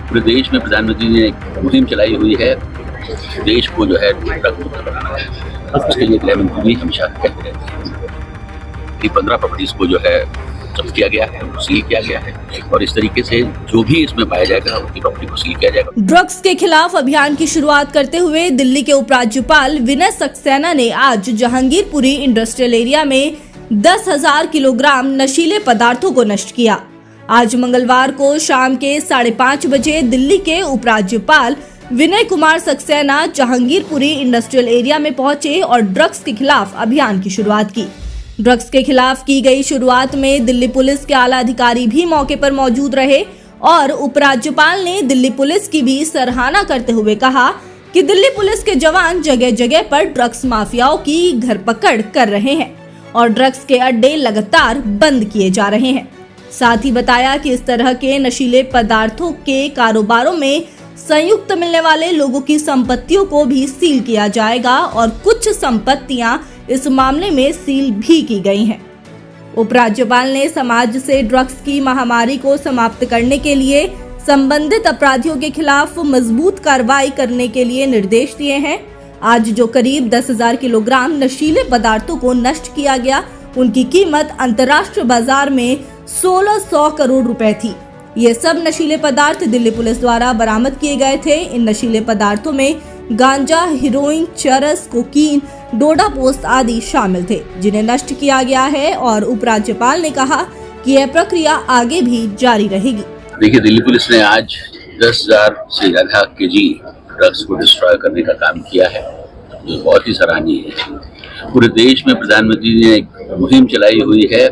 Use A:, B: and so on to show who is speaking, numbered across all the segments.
A: पूरे देश में प्रधानमंत्री ने एक मुहिम चलाई हुई है, देश को जो है ड्रग मुक्त बनाना है। उसके लिए गृह मंत्री भी हमेशा कहते रहते हैं कि 15 प्रॉपर्टीज को जो है जब्त किया गया है, सील किया गया है और इस तरीके से जो भी इसमें पाया जाएगा उनकी प्रॉपर्टी को सील किया जाएगा।
B: ड्रग्स के खिलाफ अभियान की शुरुआत करते हुए दिल्ली के उपराज्यपाल विनय सक्सेना ने आज जहांगीरपुरी इंडस्ट्रियल एरिया में 10,000 किलोग्राम नशीले पदार्थों को नष्ट किया। आज मंगलवार को शाम के 5:30 बजे दिल्ली के उपराज्यपाल विनय कुमार सक्सेना जहांगीरपुरी इंडस्ट्रियल एरिया में पहुंचे और ड्रग्स के खिलाफ अभियान की शुरुआत की। ड्रग्स के खिलाफ की गई शुरुआत में दिल्ली पुलिस के आला अधिकारी भी मौके पर मौजूद रहे और उपराज्यपाल ने दिल्ली पुलिस की भी सराहना करते हुए कहा कि दिल्ली पुलिस के जवान जगह जगह पर ड्रग्स माफियाओं की धरपकड़ कर रहे हैं और ड्रग्स के अड्डे लगातार बंद किए जा रहे हैं। साथ ही बताया कि इस तरह के नशीले पदार्थों के कारोबारों में संयुक्त मिलने वाले लोगों की संपत्तियों को भी सील किया जाएगा और कुछ संपत्तियां इस मामले में सील भी की गई हैं। उपराज्यपाल ने समाज से ड्रग्स की महामारी को समाप्त करने के लिए संबंधित अपराधियों के खिलाफ मजबूत कार्रवाई करने के लिए निर्देश दिए हैं। आज जो करीब 10,000 किलोग्राम नशीले पदार्थों को नष्ट किया गया, उनकी कीमत अंतर्राष्ट्रीय बाजार में 1600 करोड़ रुपए थी। ये सब नशीले पदार्थ दिल्ली पुलिस द्वारा बरामद किए गए थे। इन नशीले पदार्थों में गांजा, हेरोइन, चरस, कोकीन, डोडा पोस्त आदि शामिल थे, जिन्हें नष्ट किया गया है और उपराज्यपाल ने कहा कि यह प्रक्रिया आगे भी जारी रहेगी।
A: देखिए, दिल्ली पुलिस ने आज 10,000 से ज्यादा केजी ड्रग्स को डिस्ट्रॉय करने का काम किया है, जो बहुत ही सराहनीय है। पूरे देश में प्रधानमंत्री ने एक मुहिम चलाई हुई है,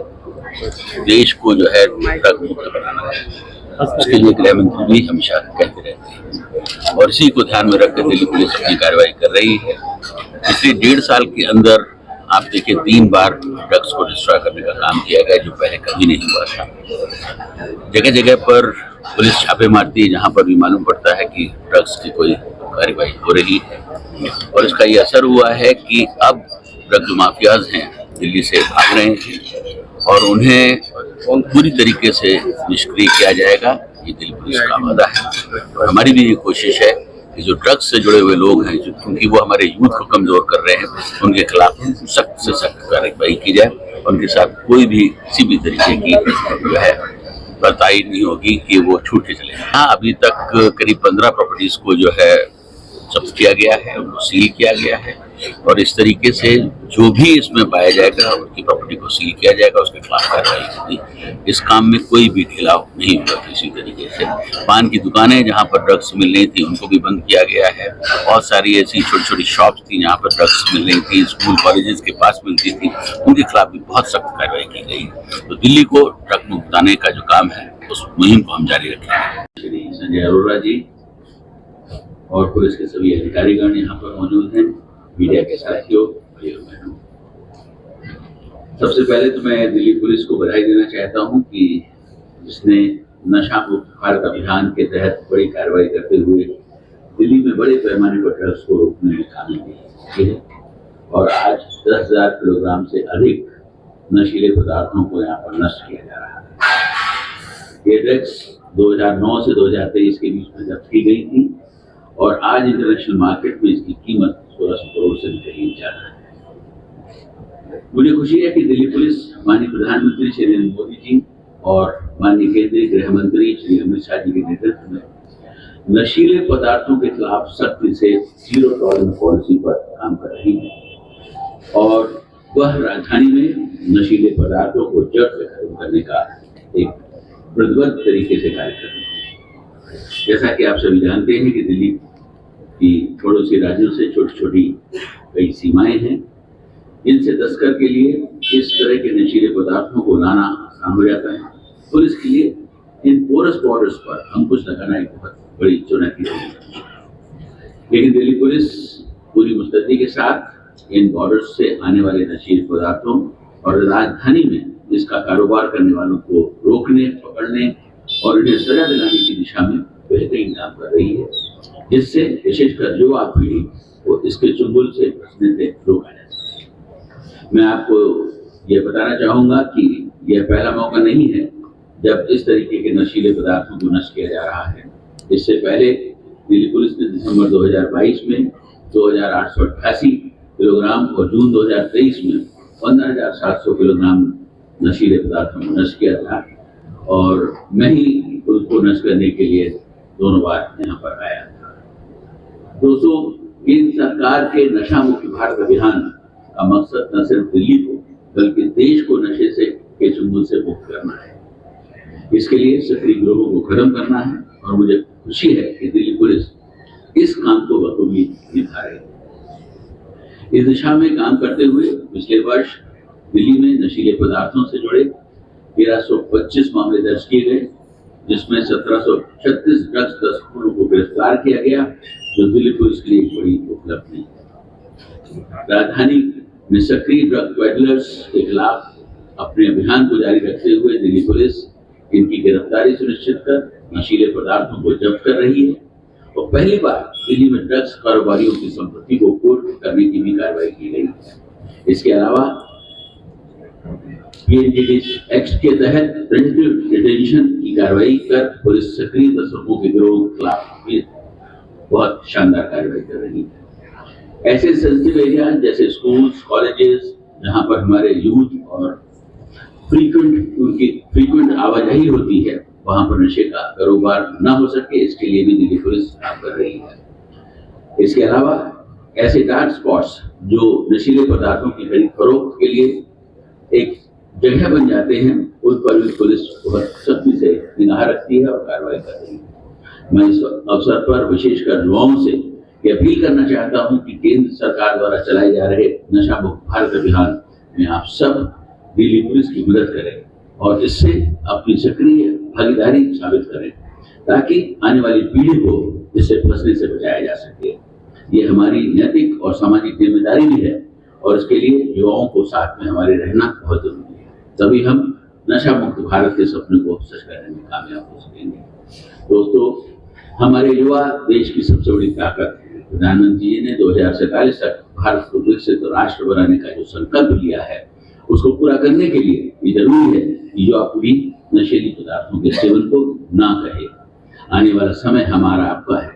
A: देश को जो है ड्रग मुक्त बनाना है। उसके लिए गृह मंत्री भी हमेशा कहते रहते हैं और इसी को ध्यान में रखकर दिल्ली पुलिस अपनी कार्रवाई कर रही है। पिछले 1.5 साल के अंदर आप देखिए 3 बार ड्रग्स को डिस्ट्रॉय करने का काम किया गया, जो पहले कभी नहीं हुआ था। जगह जगह पर पुलिस छापे मारती है, जहाँ पर भी मालूम पड़ता है कि ड्रग्स की कोई कार्रवाई हो रही है और इसका ये असर हुआ है कि अब ड्रग माफियाज हैं दिल्ली से भाग रहे हैं और उन्हें पूरी तरीके से निष्क्रिय किया जाएगा। ये दिल्ली पुलिस का वादा है और हमारी भी ये कोशिश है कि जो ड्रग्स से जुड़े हुए लोग हैं, क्योंकि वो हमारे यूथ को कमजोर कर रहे हैं, उनके खिलाफ सख्त से सख्त कार्रवाई की जाए। उनके साथ कोई भी किसी भी तरीके की जो है बर्ताई नहीं होगी कि वो छूट के चले। हाँ, अभी तक करीब 15 प्रॉपर्टीज को जो है जब्त किया गया है, उनको सील किया गया है और इस तरीके से जो भी इसमें पाया जाएगा उनकी प्रॉपर्टी को सील किया जाएगा, उसके खिलाफ कार्रवाई होगी। इस काम में कोई भी ढिलाव नहीं हुआ किसी तरीके से। पान की दुकानें जहाँ पर ड्रग्स मिल रही थी उनको भी बंद किया गया है। बहुत सारी ऐसी छोटी छोटी शॉप्स थी जहाँ पर ड्रग्स मिल रही थी, स्कूल कॉलेजेस के पास मिलती थी, उनके खिलाफ भी बहुत सख्त कार्रवाई की गई। तो दिल्ली को ड्रग मुक्त बनाने का जो काम है उस मुहिम को हम जारी रखेंगे। श्री संजय अरोड़ा जी और पुलिस के सभी अधिकारीगण यहाँ पर मौजूद हैं, मीडिया के साथियों, भाइयों बहनों, सबसे पहले तो मैं दिल्ली पुलिस को बधाई देना चाहता हूँ कि जिसने नशा मुक्त भारत अभियान के तहत बड़ी कार्रवाई करते हुए दिल्ली में बड़े पैमाने पर ड्रग्स को रोकने में कामयाबी की है और आज 10,000 किलोग्राम से अधिक नशीले पदार्थों को यहाँ पर नष्ट किया जा रहा है। ये ड्रग्स 2009 से 2023 के बीच में जब्त की गई थी और आज इंटरनेशनल मार्केट में इसकी कीमत 1600 करोड़ से भी कहीं ज्यादा है। मुझे खुशी है कि दिल्ली पुलिस माननीय प्रधानमंत्री श्री नरेंद्र मोदी जी और माननीय केंद्रीय गृह मंत्री श्री अमित शाह जी के नेतृत्व में नशीले पदार्थों के खिलाफ सख्ती से जीरो टॉलरेंस पॉलिसी पर काम कर रही है और वह राजधानी में नशीले पदार्थों को जड़ से खत्म करने का एक प्रतिबद्ध तरीके से कार्य कर रही है। जैसा कि आप सभी जानते हैं कि दिल्ली की पड़ोसी राज्यों से छोटी छोटी कई सीमाएं हैं, जिनसे तस्कर के लिए इस तरह के नशीले पदार्थों को लाना आसान हो जाता है। पुलिस के लिए इन पोरस बॉर्डर्स पर अंकुश लगाना एक बहुत बड़ी चुनौती है, लेकिन दिल्ली पुलिस पूरी मुस्तैदी के साथ इन बॉर्डर्स से आने वाले नशीले पदार्थों और राजधानी में इसका कारोबार करने वालों को रोकने, पकड़ने और उन्हें सजा दिलाने की दिशा में बेहतरीन काम कर रही है, जिससे विशेषकर युवा पीढ़ी को इसके चुंगल से बचने से रोका जा सके। मैं आपको ये बताना चाहूंगा कि यह पहला मौका नहीं है जब इस तरीके के नशीले पदार्थों को नष्ट किया जा रहा है इससे पहले दिल्ली पुलिस ने दिसंबर 2022 में 2,888 किलोग्राम और जून 2023 में 15,700 किलोग्राम नशीले पदार्थों को नष्ट किया था और मैं ही उसको नष्ट करने के लिए दोनों बार यहाँ पर आया था। दोस्तों, केंद्र सरकार के नशा मुक्त भारत अभियान का मकसद न सिर्फ दिल्ली को बल्कि देश को नशे से के चंगुल से मुक्त करना है। इसके लिए सक्रिय गिरोहों को खत्म करना है और मुझे खुशी है कि दिल्ली पुलिस इस काम को बखूबी निभा रही है। इस दिशा में काम करते हुए पिछले वर्ष दिल्ली में नशीले पदार्थों से जुड़े 1325 मामले दर्ज किए गए, जिसमें 1736 ड्रग्स तस्करों को गिरफ्तार किया गया, जो दिल्ली पुलिस के लिए एक बड़ी उपलब्धि है। राजधानी में सक्रिय ड्रग पेडलर्स के खिलाफ अपने अभियान को जारी रखते हुए दिल्ली पुलिस इनकी गिरफ्तारी सुनिश्चित कर नशीले पदार्थों को जब्त कर रही है और पहली बार दिल्ली में ड्रग्स कारोबारियों की संपत्ति को कुर्क करने की भी कार्रवाई की गई है। इसके अलावा PNDS एक्ट के तहत प्रिवेंटिव डिटेंशन की कार्रवाई कर पुलिस सक्रिय तस्करों के गिरोह के खिलाफ भी बहुत शानदार कार्रवाई कर रही है। ऐसे सेंसिटिव एरिया जैसे स्कूल्स, कॉलेजेस, जहां पर हमारे यूथ और फ्रीक्वेंट आवाजाही होती है, वहां पर नशे का कारोबार न हो सके, इसके लिए भी दिल्ली पुलिस काम कर रही है। इसके अलावा ऐसे डार्क स्पॉट्स जो नशीले पदार्थों की खरीद फरोख्त के लिए एक जगह बन जाते हैं, उन पर भी पुलिस बहुत सख्ती से निगाह रखती है और कार्रवाई कर रही है। मैं इस अवसर पर विशेषकर युवाओं से ये अपील करना चाहता हूं कि केंद्र सरकार द्वारा चलाए जा रहे नशा मुक्त भारत अभियान में आप सब दिल्ली पुलिस की मदद करें और इससे अपनी सक्रिय भागीदारी साबित करें, ताकि आने वाली पीढ़ी को इससे फंसने से बचाया जा सके। ये हमारी नैतिक और सामाजिक जिम्मेदारी भी है और इसके लिए युवाओं को साथ में हमारे रहना बहुत जरूरी है। तभी हम नशा मुक्त भारत के सपने को सच करने में कामयाब हो सकेंगे। दोस्तों, हमारे युवा देश की सबसे बड़ी ताकत है। प्रधानमंत्री जी ने 2047 तक भारत को विकसित राष्ट्र बनाने का जो संकल्प लिया है, उसको पूरा करने के लिए ये जरूरी है कि युवा पीढ़ी नशीली पदार्थों के सेवन को ना करे। आने वाला समय हमारा आपका है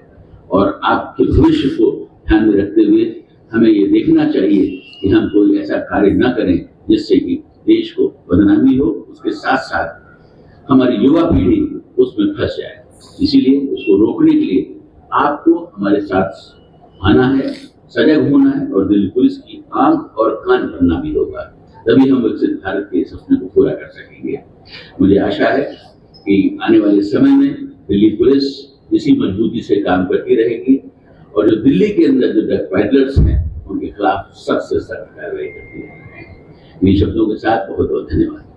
A: और आपके भविष्य को ध्यान में रखते हुए हमें ये देखना चाहिए कि हम कोई ऐसा कार्य न करें जिससे कि देश को बदनामी हो, उसके साथ साथ हमारी युवा पीढ़ी उसमें फंस जाए। इसीलिए उसको रोकने के लिए आपको हमारे साथ आना है, सजग होना है और दिल्ली पुलिस की आंख और कान बनना भी होगा। तभी हम विकसित भारत के सपने को पूरा कर सकेंगे। मुझे आशा है कि आने वाले समय में दिल्ली पुलिस इसी मजबूती से काम करती रहेगी और जो दिल्ली के अंदर जो ड्रग पेडलर्स हैं उनके खिलाफ सख्त से सख्त कार्रवाई करती रहेगी। इन शब्दों के साथ बहुत बहुत धन्यवाद।